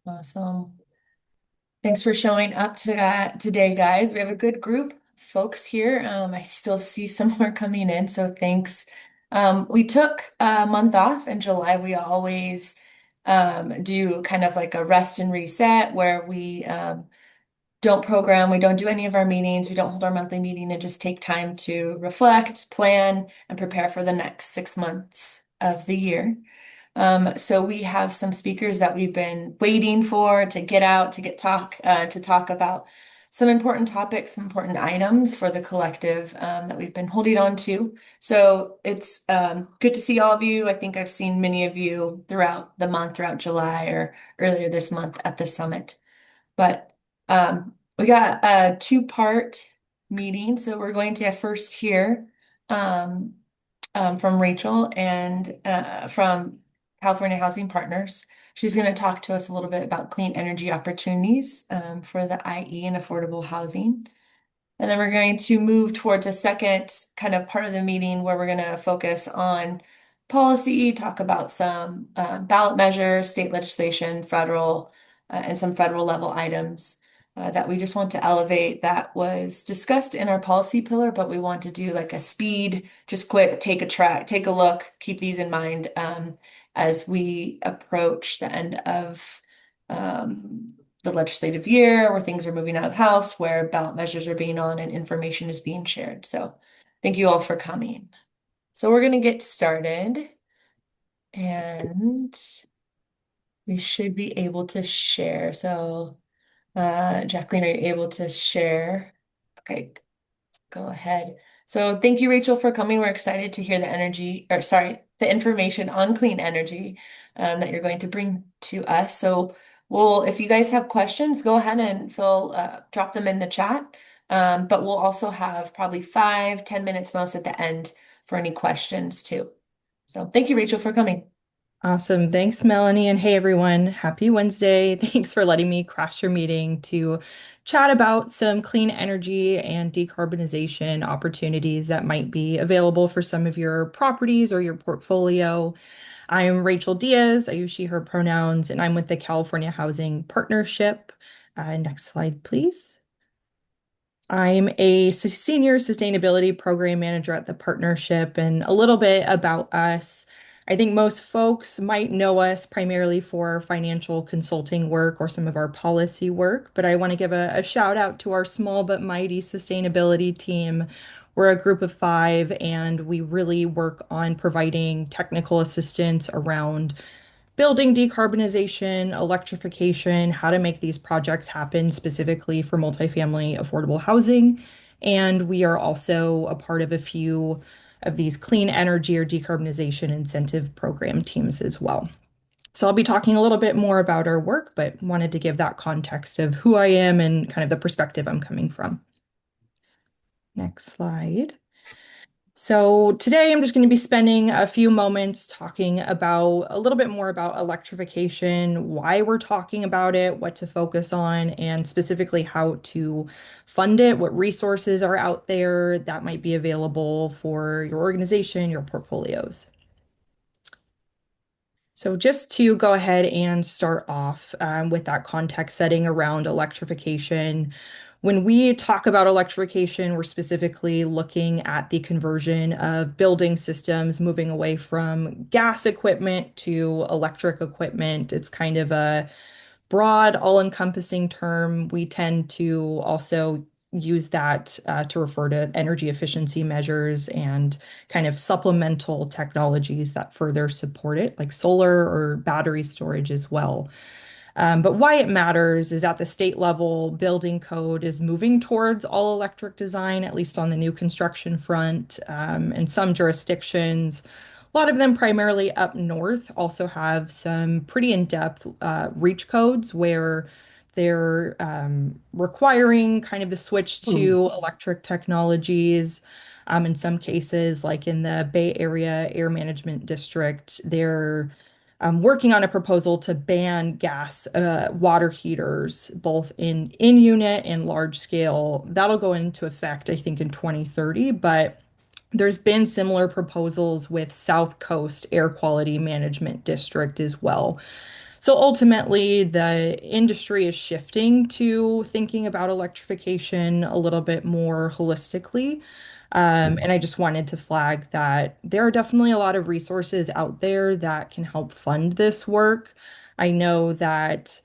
Awesome. Thanks for showing up today, guys. We have a good group of folks here. I still see some more coming in, so thanks. We took a month off in July. We always do kind of like a rest and reset where we don't program, we don't do any of our meetings, we don't hold our monthly meeting, and just take time to reflect, plan, and prepare for the next 6 months of the year. So we have some speakers that we've been waiting for to get out to talk about some important topics, some important items for the collective that we've been holding on to. So it's good to see all of you. I think I've seen many of you throughout the month, throughout July or earlier this month at the summit. But we got a two-part meeting, so we're going to first hear um, from Rachel and from California Housing Partners. She's going to talk to us a little bit about clean energy opportunities for the IE and affordable housing. And then we're going to move towards a second kind of part of the meeting where we're going to focus on policy, talk about some ballot measures, state legislation, federal, and some federal level items that we just want to elevate that was discussed in our policy pillar, but we want to do like a speed, just quick, take a look, keep these in mind as we approach the end of the legislative year, where things are moving out of the House, where ballot measures are being on and information is being shared. So thank you all for coming. So we're going to get started and we should be able to share. So Jacqueline, are you able to share? Okay, go ahead. So thank you, Rachel, for coming. We're excited to hear the information on clean energy that you're going to bring to us. So if you guys have questions, go ahead and drop them in the chat. But we'll also have probably 5, 10 minutes most at the end for any questions too. So thank you, Rachel, for coming. Awesome. Thanks, Melanie. And hey, everyone. Happy Wednesday. Thanks for letting me crash your meeting to chat about some clean energy and decarbonization opportunities that might be available for some of your properties or your portfolio. I'm Rachael Diaz. I use she, her pronouns, and I'm with the California Housing Partnership. Next slide, please. I'm a senior sustainability program manager at the partnership, and a little bit about us. I think most folks might know us primarily for financial consulting work or some of our policy work, but I want to give a shout out to our small but mighty sustainability team. We're a group of five, and we really work on providing technical assistance around building decarbonization, electrification, how to make these projects happen specifically for multifamily affordable housing. And we are also a part of a few of these clean energy or decarbonization incentive program teams as well. So I'll be talking a little bit more about our work, but wanted to give that context of who I am and kind of the perspective I'm coming from. Next slide. So today I'm just going to be spending a few moments talking about a little bit more about electrification, why we're talking about it, what to focus on, and specifically how to fund it, what resources are out there that might be available for your organization, your portfolios. So just to go ahead and start off with that context setting around electrification, when we talk about electrification, we're specifically looking at the conversion of building systems, moving away from gas equipment to electric equipment. It's kind of a broad, all-encompassing term. We tend to also use that to refer to energy efficiency measures and kind of supplemental technologies that further support it, like solar or battery storage as well. But why it matters is at the state level, building code is moving towards all electric design, at least on the new construction front. In some jurisdictions, a lot of them primarily up north also have some pretty in-depth reach codes where they're requiring kind of the switch to electric technologies. In some cases, like in the Bay Area Air Management District, they're working on a proposal to ban gas water heaters, both in unit and large scale. That'll go into effect, I think, in 2030, but there's been similar proposals with South Coast Air Quality Management District as well. So ultimately, the industry is shifting to thinking about electrification a little bit more holistically. And I just wanted to flag that there are definitely a lot of resources out there that can help fund this work. I know that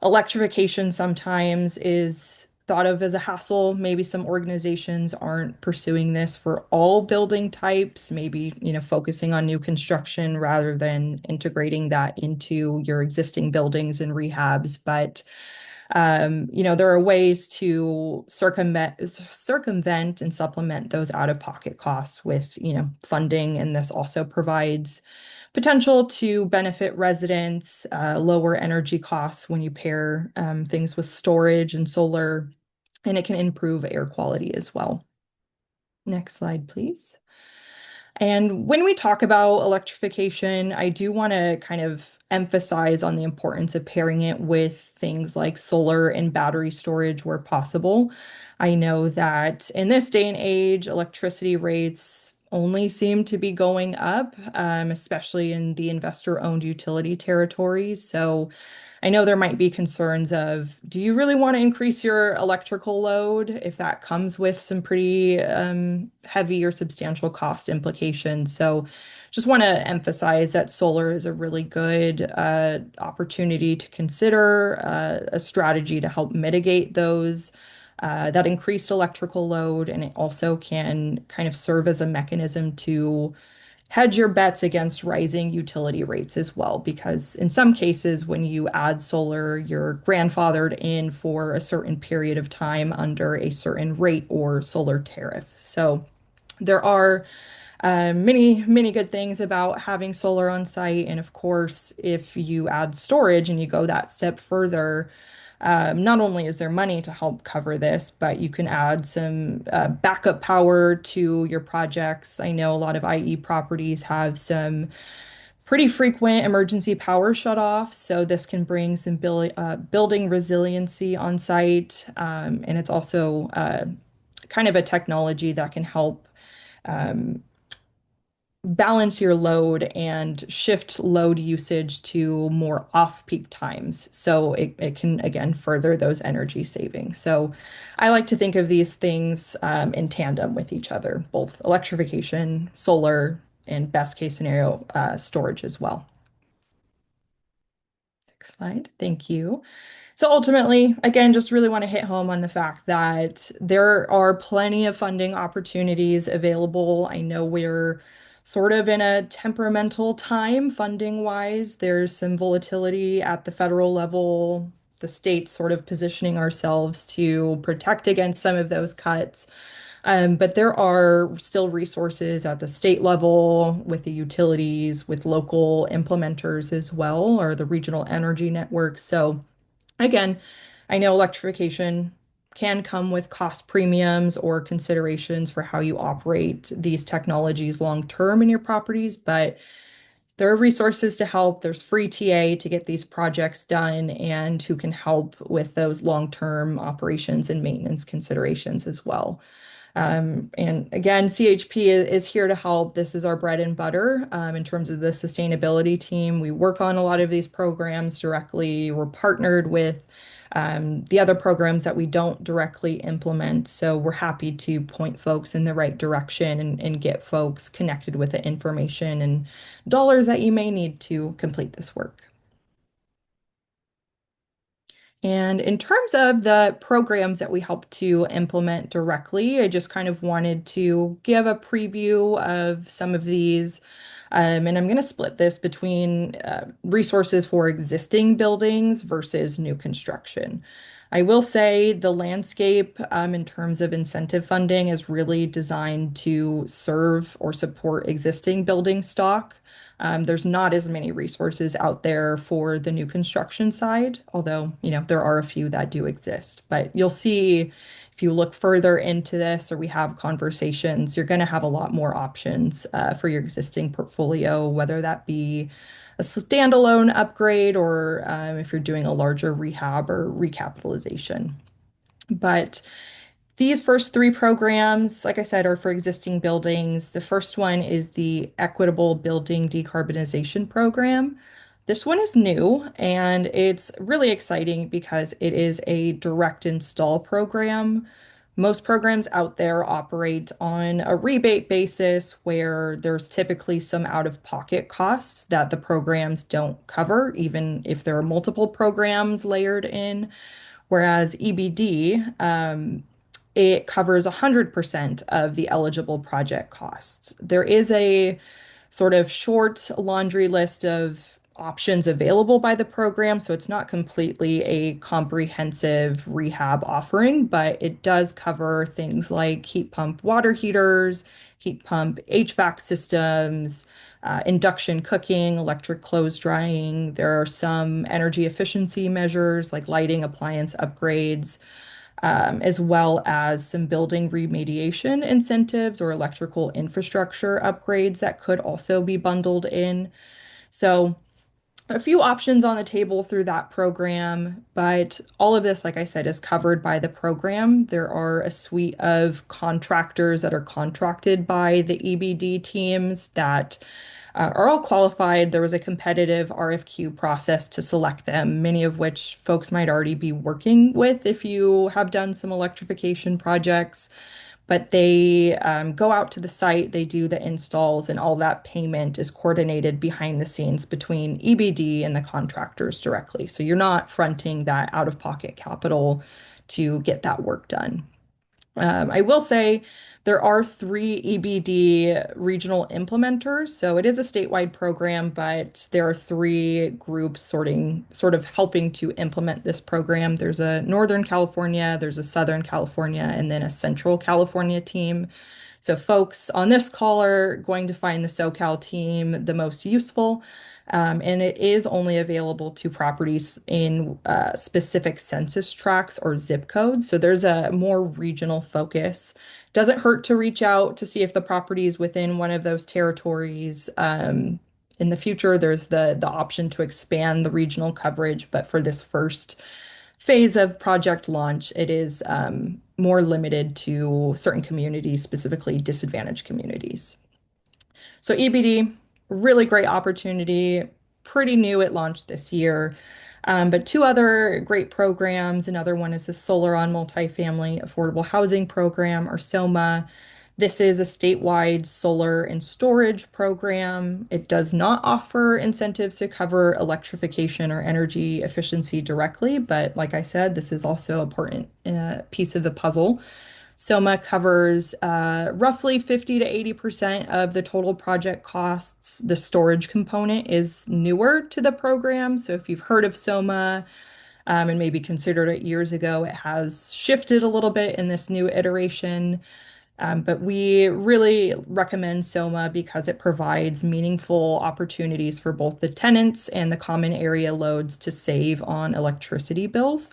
electrification sometimes is thought of as a hassle. Maybe some organizations aren't pursuing this for all building types, maybe, focusing on new construction rather than integrating that into your existing buildings and rehabs. But there are ways to circumvent and supplement those out-of-pocket costs with, funding, and this also provides potential to benefit residents, lower energy costs when you pair things with storage and solar, and it can improve air quality as well. Next slide, please. And when we talk about electrification, I do want to kind of emphasize on the importance of pairing it with things like solar and battery storage where possible. I know that in this day and age, electricity rates only seem to be going up, especially in the investor-owned utility territories. So I know there might be concerns of, do you really want to increase your electrical load if that comes with some pretty heavy or substantial cost implications? So just want to emphasize that solar is a really good opportunity to consider a strategy to help mitigate those. That increased electrical load, and it also can kind of serve as a mechanism to hedge your bets against rising utility rates as well, because in some cases, when you add solar, you're grandfathered in for a certain period of time under a certain rate or solar tariff. So there are many, many good things about having solar on site. And of course, if you add storage and you go that step further, not only is there money to help cover this, but you can add some backup power to your projects. I know a lot of IE properties have some pretty frequent emergency power shutoffs, so this can bring some building resiliency on site. And it's also kind of a technology that can help balance your load and shift load usage to more off-peak times. So it can, again, further those energy savings. So I like to think of these things in tandem with each other, both electrification, solar, and best case scenario, storage as well. Next slide. Thank you. So ultimately, again, just really want to hit home on the fact that there are plenty of funding opportunities available. I know we're sort of in a temperamental time funding wise. There's some volatility at the federal level, the states sort of positioning ourselves to protect against some of those cuts. But there are still resources at the state level with the utilities, with local implementers as well, or the regional energy networks. So again, I know electrification can come with cost premiums or considerations for how you operate these technologies long term in your properties, but there are resources to help. There's free TA to get these projects done and who can help with those long-term operations and maintenance considerations as well. And again, CHP is here to help. This is our bread and butter in terms of the sustainability team. We work on a lot of these programs directly. We're partnered with the other programs that we don't directly implement. So we're happy to point folks in the right direction and get folks connected with the information and dollars that you may need to complete this work. And in terms of the programs that we help to implement directly, I just kind of wanted to give a preview of some of these. And I'm going to split this between resources for existing buildings versus new construction. I will say the landscape, in terms of incentive funding, is really designed to serve or support existing building stock. There's not as many resources out there for the new construction side, although, there are a few that do exist. But you'll see if you look further into this or we have conversations, you're going to have a lot more options for your existing portfolio, whether that be a standalone upgrade or if you're doing a larger rehab or recapitalization. But these first three programs, like I said, are for existing buildings. The first one is the Equitable Building Decarbonization Program. This one is new and it's really exciting because it is a direct install program. Most programs out there operate on a rebate basis where there's typically some out-of-pocket costs that the programs don't cover, even if there are multiple programs layered in. Whereas EBD, it covers 100% of the eligible project costs. There is a sort of short laundry list of options available by the program, so it's not completely a comprehensive rehab offering, but it does cover things like heat pump water heaters, heat pump HVAC systems, induction cooking, electric clothes drying. There are some energy efficiency measures like lighting, appliance upgrades, as well as some building remediation incentives or electrical infrastructure upgrades that could also be bundled in. So, a few options on the table through that program, but all of this, like I said, is covered by the program. There are a suite of contractors that are contracted by the EBD teams that are all qualified. There was a competitive RFQ process to select them, many of which folks might already be working with if you have done some electrification projects. But they go out to the site, they do the installs, and all that payment is coordinated behind the scenes between EBD and the contractors directly. So you're not fronting that out-of-pocket capital to get that work done. I will say there are three EBD regional implementers. So it is a statewide program, but there are three groups sort of helping to implement this program. There's a Northern California, there's a Southern California, and then a Central California team. So folks on this call are going to find the SoCal team the most useful. And it is only available to properties in specific census tracts or zip codes. So there's a more regional focus. Doesn't hurt to reach out to see if the property is within one of those territories. In the future, there's the option to expand the regional coverage, but for this first phase of project launch, it is more limited to certain communities, specifically disadvantaged communities. So EBD, really great opportunity, pretty new at launch this year. But two other great programs. Another one is the Solar on Multifamily Affordable Housing Program, or SOMA. This is a statewide solar and storage program. It does not offer incentives to cover electrification or energy efficiency directly, but like I said, this is also an important piece of the puzzle. SOMA covers roughly 50 to 80% of the total project costs. The storage component is newer to the program. So if you've heard of SOMA and maybe considered it years ago, it has shifted a little bit in this new iteration. But we really recommend SOMA because it provides meaningful opportunities for both the tenants and the common area loads to save on electricity bills.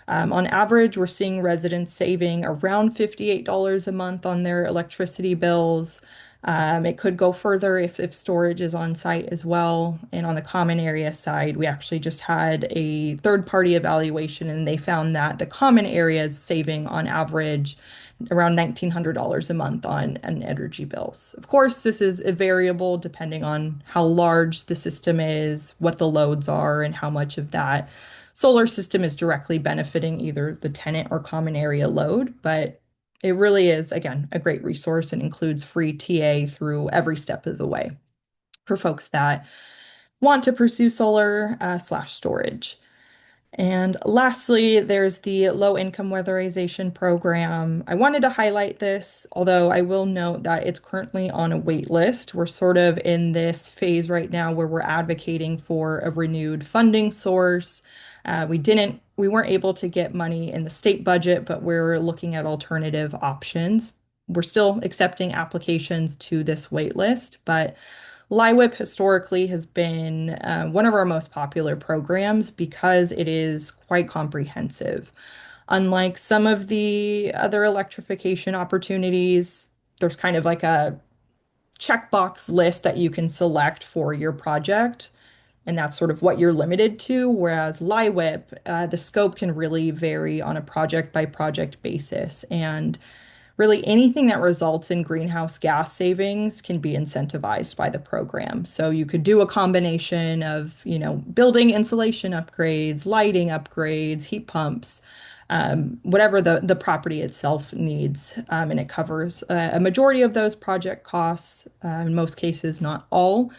On average, we're seeing residents saving around $58 a month on their electricity bills. It could go further if storage is on site as well. And on the common area side, we actually just had a third-party evaluation, and they found that the common areas saving on average around $1,900 a month on energy bills. Of course, this is a variable depending on how large the system is, what the loads are, and how much of that solar system is directly benefiting either the tenant or common area load. But it really is, again, a great resource and includes free TA through every step of the way for folks that want to pursue solar slash storage. And lastly, there's the low income weatherization program. I wanted to highlight this, although I will note that it's currently on a wait list. We're sort of in this phase right now where we're advocating for a renewed funding source. We weren't able to get money in the state budget, but we're looking at alternative options. We're still accepting applications to this wait list, but LIWIP historically has been one of our most popular programs because it is quite comprehensive. Unlike some of the other electrification opportunities, there's kind of like a checkbox list that you can select for your project, and that's sort of what you're limited to. Whereas LIWIP, the scope can really vary on a project by project basis. And really anything that results in greenhouse gas savings can be incentivized by the program. So you could do a combination of, building insulation upgrades, lighting upgrades, heat pumps, whatever the property itself needs. And it covers a majority of those project costs, in most cases, not all,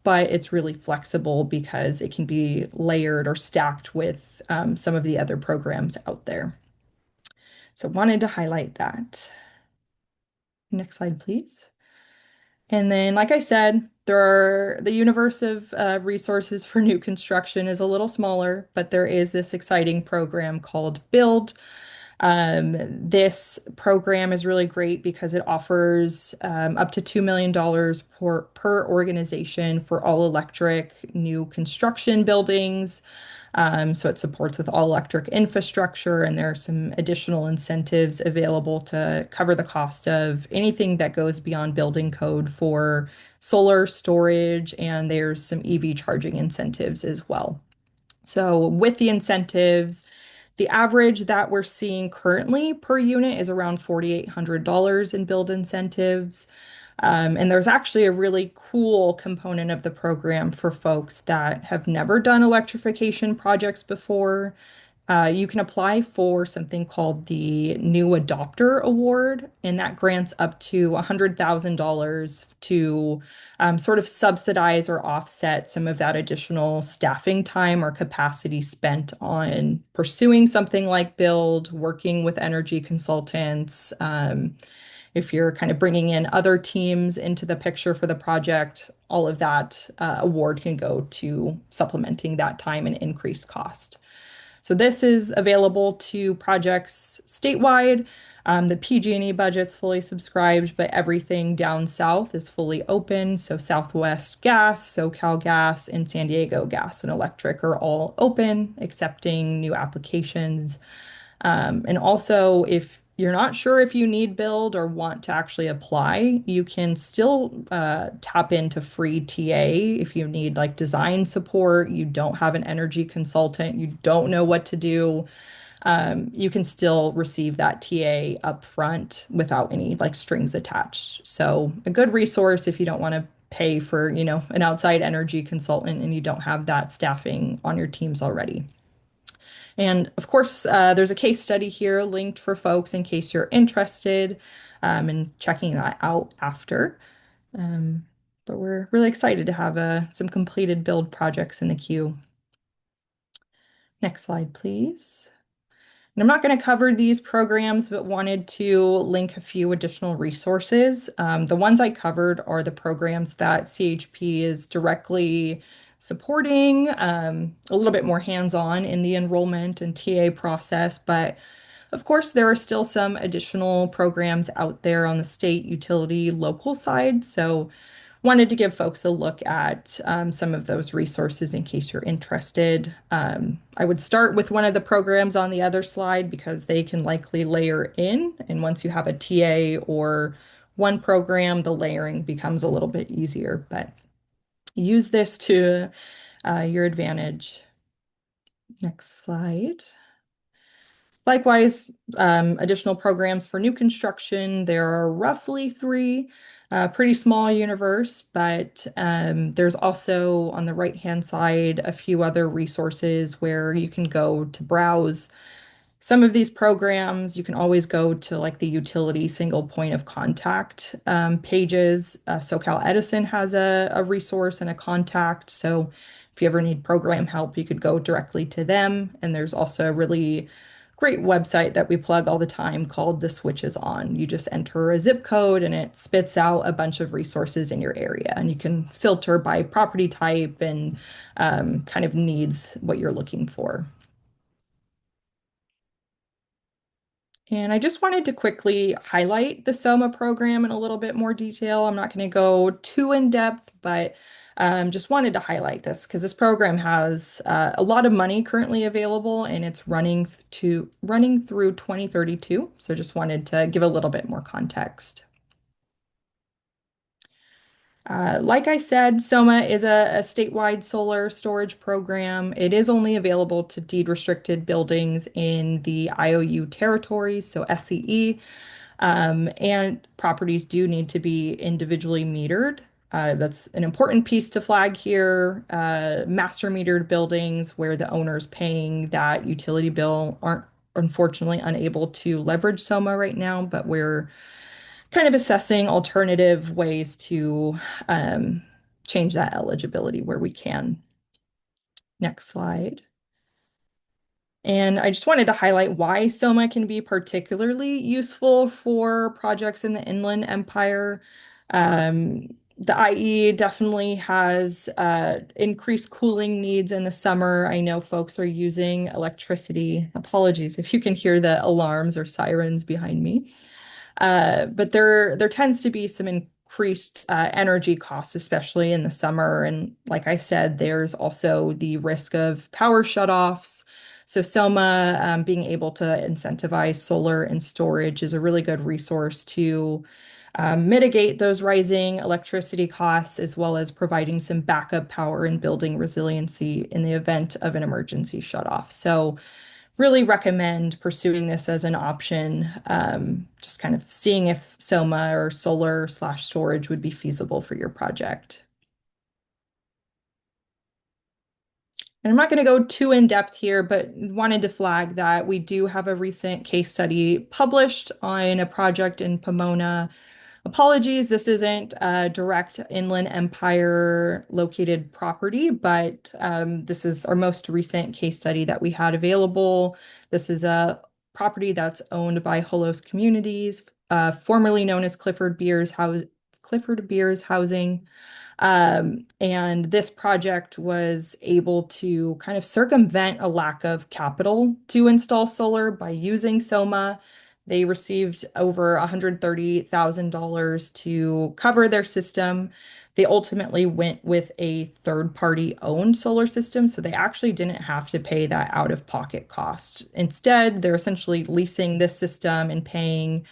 but it's really flexible because it can be layered or stacked with some of the other programs out there. So wanted to highlight that. Next slide, please. And then, like I said, the universe of resources for new construction is a little smaller, but there is this exciting program called Build. This program is really great because it offers up to $2 million per organization for all electric new construction buildings. So it supports with all electric infrastructure, and there are some additional incentives available to cover the cost of anything that goes beyond building code for solar storage, and there's some EV charging incentives as well. So with the incentives, the average that we're seeing currently per unit is around $4,800 in build incentives. And there's actually a really cool component of the program for folks that have never done electrification projects before. You can apply for something called the New Adopter Award, and that grants up to $100,000 to sort of subsidize or offset some of that additional staffing time or capacity spent on pursuing something like build, working with energy consultants. If you're kind of bringing in other teams into the picture for the project, all of that award can go to supplementing that time and increased cost. So this is available to projects statewide. The PG&E budget's fully subscribed, but everything down south is fully open. So Southwest Gas, SoCal Gas, and San Diego Gas and Electric are all open, accepting new applications. And also, if you're not sure if you need build or want to actually apply, you can still tap into free TA if you need like design support, you don't have an energy consultant, you don't know what to do. You can still receive that TA upfront without any like strings attached. So a good resource if you don't want to pay for, an outside energy consultant and you don't have that staffing on your teams already. And of course, there's a case study here linked for folks in case you're interested in checking that out after. Um, but we're really excited to have some completed build projects in the queue. Next slide, please. And I'm not going to cover these programs, but wanted to link a few additional resources. The ones I covered are the programs that CHP is directly supporting, a little bit more hands-on in the enrollment and TA process, but of course, there are still some additional programs out there on the state utility local side. So wanted to give folks a look at some of those resources in case you're interested. I would start with one of the programs on the other slide because they can likely layer in. And once you have a TA or one program, the layering becomes a little bit easier. But use this to your advantage. Next slide. Likewise, additional programs for new construction. There are roughly three, pretty small universe, but there's also on the right-hand side a few other resources where you can go to browse some of these programs. You can always go to like the utility single point of contact pages. SoCal Edison has a resource and a contact. So if you ever need program help, you could go directly to them. And there's also a really great website that we plug all the time called The Switch Is On. You just enter a zip code and it spits out a bunch of resources in your area. And you can filter by property type and kind of needs what you're looking for. And I just wanted to quickly highlight the SOMA program in a little bit more detail. I'm not going to go too in depth, but just wanted to highlight this because this program has a lot of money currently available and it's running through 2032. So just wanted to give a little bit more context. Like I said, SOMA is a statewide solar storage program. It is only available to deed restricted buildings in the IOU territories, so SCE. And properties do need to be individually metered. That's an important piece to flag here. Master metered buildings where the owner's paying that utility bill aren't unfortunately unable to leverage SOMA right now, but we're kind of assessing alternative ways to um, change that eligibility where we can. Next slide. And I just wanted to highlight why SOMA can be particularly useful for projects in the Inland Empire. The IE definitely has increased cooling needs in the summer. I know folks are using electricity. Apologies if you can hear the alarms or sirens behind me. But there tends to be some increased energy costs, especially in the summer. And like I said, there's also the risk of power shutoffs. So SOMA, being able to incentivize solar and storage is a really good resource to mitigate those rising electricity costs, as well as providing some backup power and building resiliency in the event of an emergency shutoff. So really recommend pursuing this as an option, just kind of seeing if SOMA or solar/storage would be feasible for your project. And I'm not going to go too in depth here, but wanted to flag that we do have a recent case study published on a project in Pomona. Apologies, this isn't a direct Inland Empire located property, but this is our most recent case study that we had available. This is a property that's owned by Holos Communities, formerly known as Clifford Beers Housing. And this project was able to kind of circumvent a lack of capital to install solar by using SOMA. They received over $130,000 to cover their system. They ultimately went with a third-party owned solar system, so they actually didn't have to pay that out-of-pocket cost. Instead, they're essentially leasing this system and paying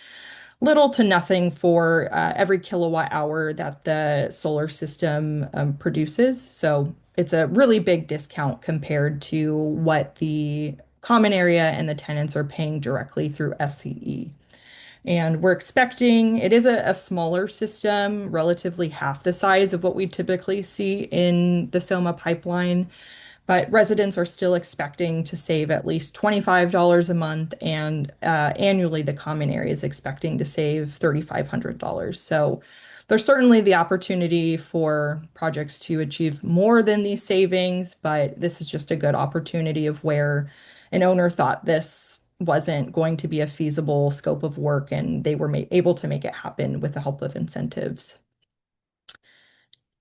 little to nothing for every kilowatt hour that the solar system produces. So it's a really big discount compared to what the common area and the tenants are paying directly through SCE. And we're expecting it is a smaller system, relatively half the size of what we typically see in the SOMA pipeline. But residents are still expecting to save at least $25 a month, and annually, the common area is expecting to save $3,500. So there's certainly the opportunity for projects to achieve more than these savings, but this is just a good opportunity of where an owner thought this wasn't going to be a feasible scope of work, and they were able to make it happen with the help of incentives.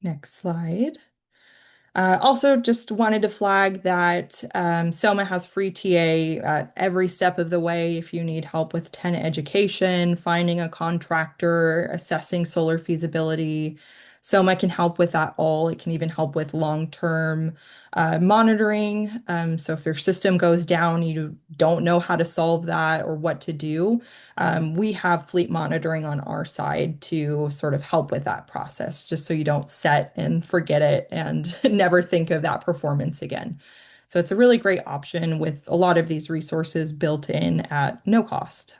Next slide. Also, just wanted to flag that SOMA has free TA at every step of the way if you need help with tenant education, finding a contractor, assessing solar feasibility. SOMA can help with that all. It can even help with long-term monitoring. So if your system goes down, you don't know how to solve that or what to do, we have fleet monitoring on our side to sort of help with that process, just so you don't set and forget it and never think of that performance again. So it's a really great option with a lot of these resources built in at no cost.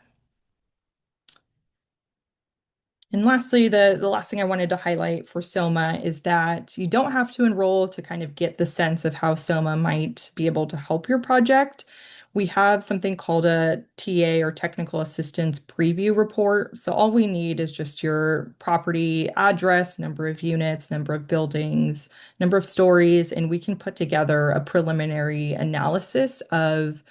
And lastly, the last thing I wanted to highlight for SOMA is that you don't have to enroll to kind of get the sense of how SOMA might be able to help your project. We have something called a TA or technical assistance preview report. So all we need is just your property address, number of units, number of buildings, number of stories, and we can put together a preliminary analysis of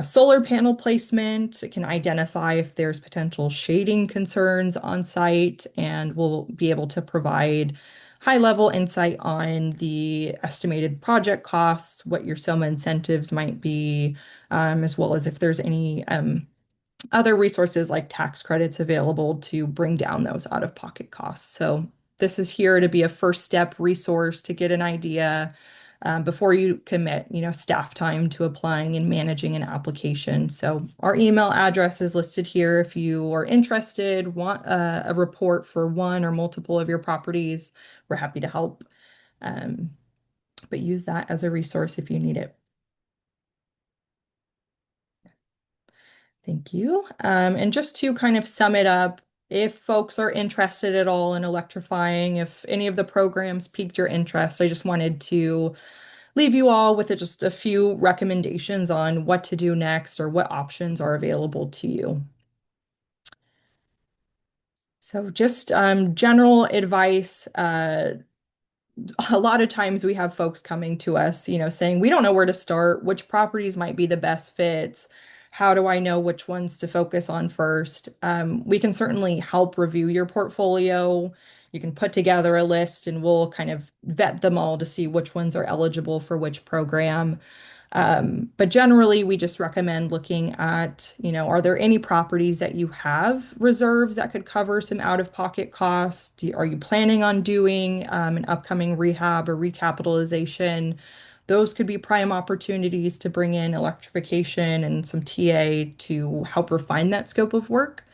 solar panel placement. It can identify if there's potential shading concerns on site, and we'll be able to provide high-level insight on the estimated project costs, what your SOMA incentives might be, as well as if there's any other resources like tax credits available to bring down those out-of-pocket costs. So this is here to be a first step resource to get an idea before you commit, staff time to applying and managing an application. So our email address is listed here if you are interested, want a report for one or multiple of your properties. We're happy to help, um, but use that as a resource if you need it. Thank you. And just to kind of sum it up, if folks are interested at all in electrifying, if any of the programs piqued your interest, I just wanted to leave you all with just a few recommendations on what to do next or what options are available to you. So just general advice. A lot of times we have folks coming to us, saying, we don't know where to start, which properties might be the best fits. How do I know which ones to focus on first? We can certainly help review your portfolio. You can put together a list and we'll kind of vet them all to see which ones are eligible for which program. But generally, we just recommend looking at, are there any properties that you have reserves that could cover some out-of-pocket costs? Are you planning on doing an upcoming rehab or recapitalization? Those could be prime opportunities to bring in electrification and some TA to help refine that scope of work.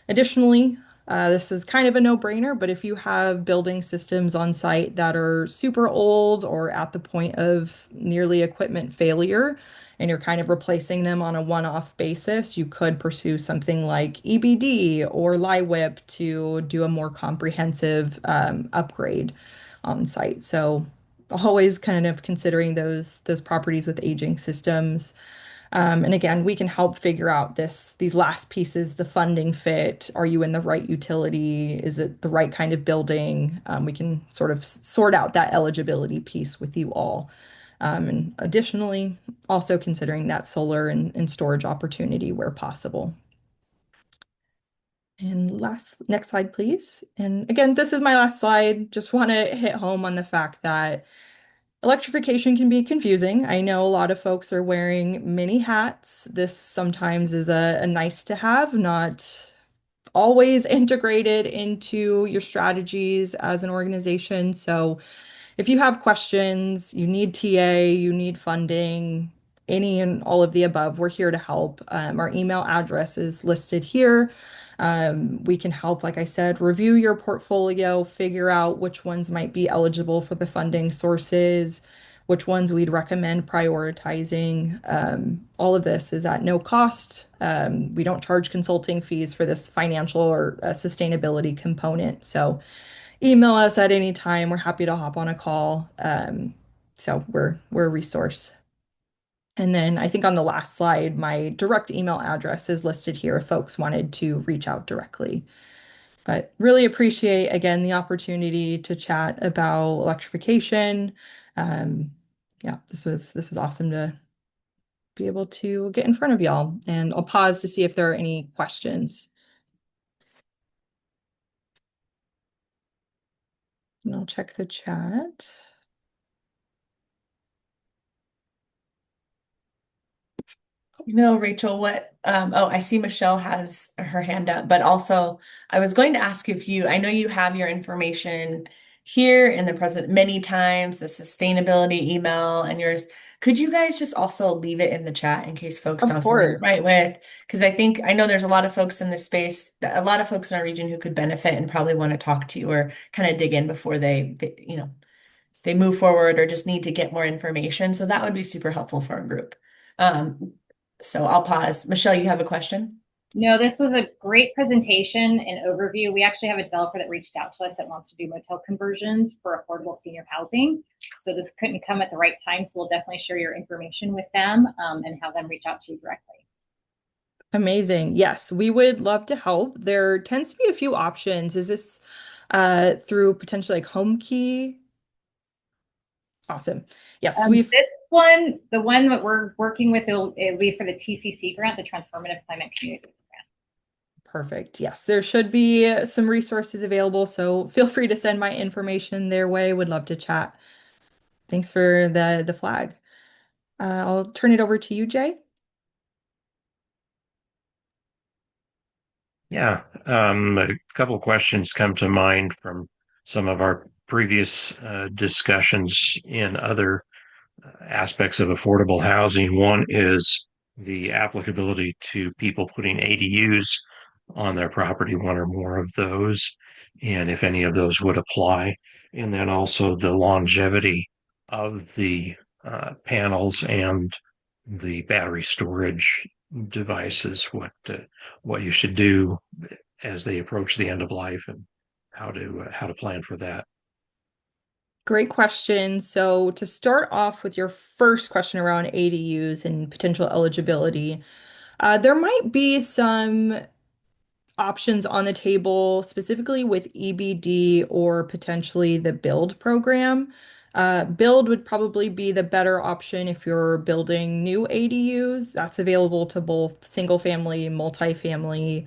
Additionally, this is kind of a no-brainer, but if you have building systems on site that are super old or at the point of nearly equipment failure, and you're kind of replacing them on a one-off basis, you could pursue something like EBD or LIWIP to do a more comprehensive upgrade on site. So always kind of considering those properties with aging systems. And again, we can help figure out these last pieces, the funding fit. Are you in the right utility? Is it the right kind of building? We can sort of sort out that eligibility piece with you all. And additionally, also considering that solar and storage opportunity where possible. And next slide, please. And again, this is my last slide. Just want to hit home on the fact that electrification can be confusing. I know a lot of folks are wearing many hats. This sometimes is a nice to have, not always integrated into your strategies as an organization. So if you have questions, you need TA, you need funding, any and all of the above, we're here to help. Our email address is listed here. We can help, like I said, review your portfolio, figure out which ones might be eligible for the funding sources, which ones we'd recommend prioritizing. All of this is at no cost. We don't charge consulting fees for this financial or sustainability component. So email us at any time. We're happy to hop on a call. So we're a resource. And then I think on the last slide, my direct email address is listed here if folks wanted to reach out directly. But really appreciate again the opportunity to chat about electrification. Um, yeah, this was awesome to be able to get in front of y'all. And I'll pause to see if there are any questions. And I'll check the chat. Rachel, oh, I see Michelle has her hand up, but also I was going to ask if I know you have your information here in the present many times, the sustainability email and yours. Could you guys just also leave it in the chat in case folks Of don't have something to course. write with? Because I know there's a lot of folks in this space, a lot of folks in our region who could benefit and probably want to talk to you or kind of dig in before they move forward or just need to get more information. So that would be super helpful for our group. Um, so I'll pause. Michelle, you have a question? No, this was a great presentation and overview. We actually have a developer that reached out to us that wants to do motel conversions for affordable senior housing. So this couldn't come at the right time. So we'll definitely share your information with them and have them reach out to you directly. Amazing. Yes, we would love to help. There tends to be a few options. Is this through potentially like home key? Awesome. Yes, we've This one, the one that we're working with, it'll be for the TCC grant, the Transformative Climate Community. perfect. Yes, there should be some resources available, so feel free to send my information their way. Would love to chat. Thanks for the flag. I'll turn it over to you, Jay. Yeah, a couple of questions come to mind from some of our previous discussions in other aspects of affordable housing. One is the applicability to people putting ADUs on their property, one or more of those, and if any of those would apply. And then also the longevity of the panels and the battery storage devices, what you should do as they approach the end of life, and how to plan for that. Great question. So, to start off with your first question around ADUs and potential eligibility, there might be some options on the table, specifically with EBD or potentially the build program. Build would probably be the better option if you're building new ADUs. That's available to both single family, multifamily.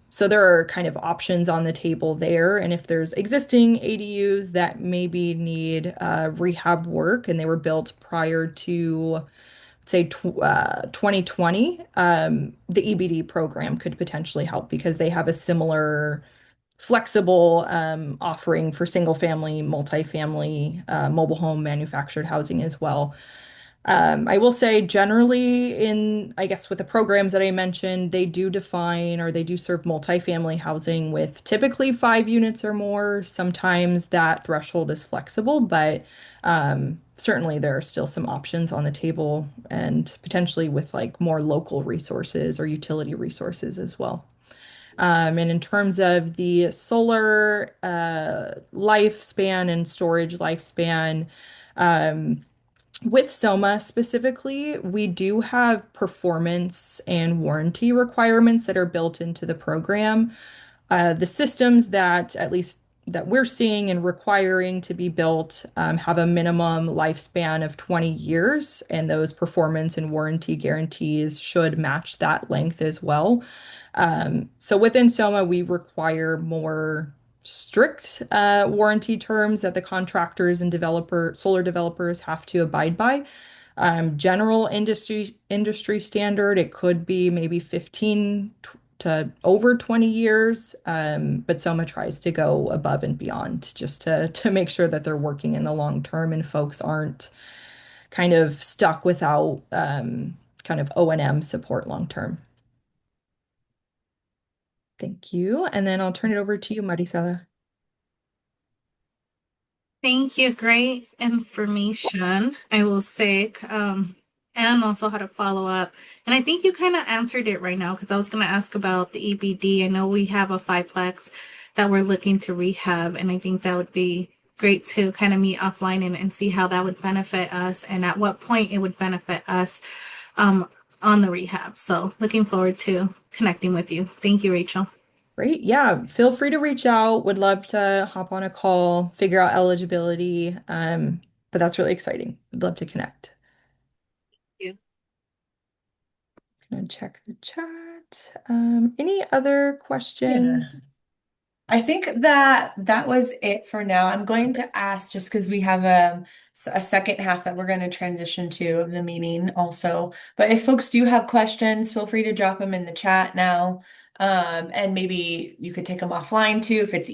So there are kind of options on the table there. And if there's existing ADUs that maybe need rehab work and they were built prior to say 2020, the EBD program could potentially help because they have a similar flexible offering for single family, multifamily, mobile home manufactured housing as well. I will say generally I guess with the programs that I mentioned, they do define or they do serve multifamily housing with typically 5 units or more. Sometimes that threshold is flexible, but certainly there are still some options on the table and potentially with like more local resources or utility resources as well. And in terms of the solar lifespan and storage lifespan, um, with Soma specifically, we do have performance and warranty requirements that are built into the program. The systems that, at least that we're seeing and requiring to be built, have a minimum lifespan of 20 years, and those performance and warranty guarantees should match that length as well. So within Soma, we require more strict warranty terms that the contractors and solar developers have to abide by. General industry standard, it could be maybe 15 to over 20 years, but Soma tries to go above and beyond just to make sure that they're working in the long term and folks aren't kind of stuck without kind of O&M support long term. Thank you. And then I'll turn it over to you, Marisela. Thank you. Great information, I will say, and also how to follow up. And I think you kind of answered it right now because I was going to ask about the EBD. I know we have a fiveplex that we're looking to rehab, and I think that would be great to kind of meet offline and see how that would benefit us and at what point it would benefit us on the rehab. So looking forward to connecting with you. Thank you, Rachel. Great. Yeah, feel free to reach out. Would love to hop on a call, figure out eligibility. But that's really exciting. Would love to connect. You. Gonna check the chat. Any other Yeah. questions? I think that that was it for now. I'm going to ask just because we have a second half that we're going to transition to of the meeting also. But if folks do have questions, feel free to drop them in the chat now. And maybe you could take them offline too if it's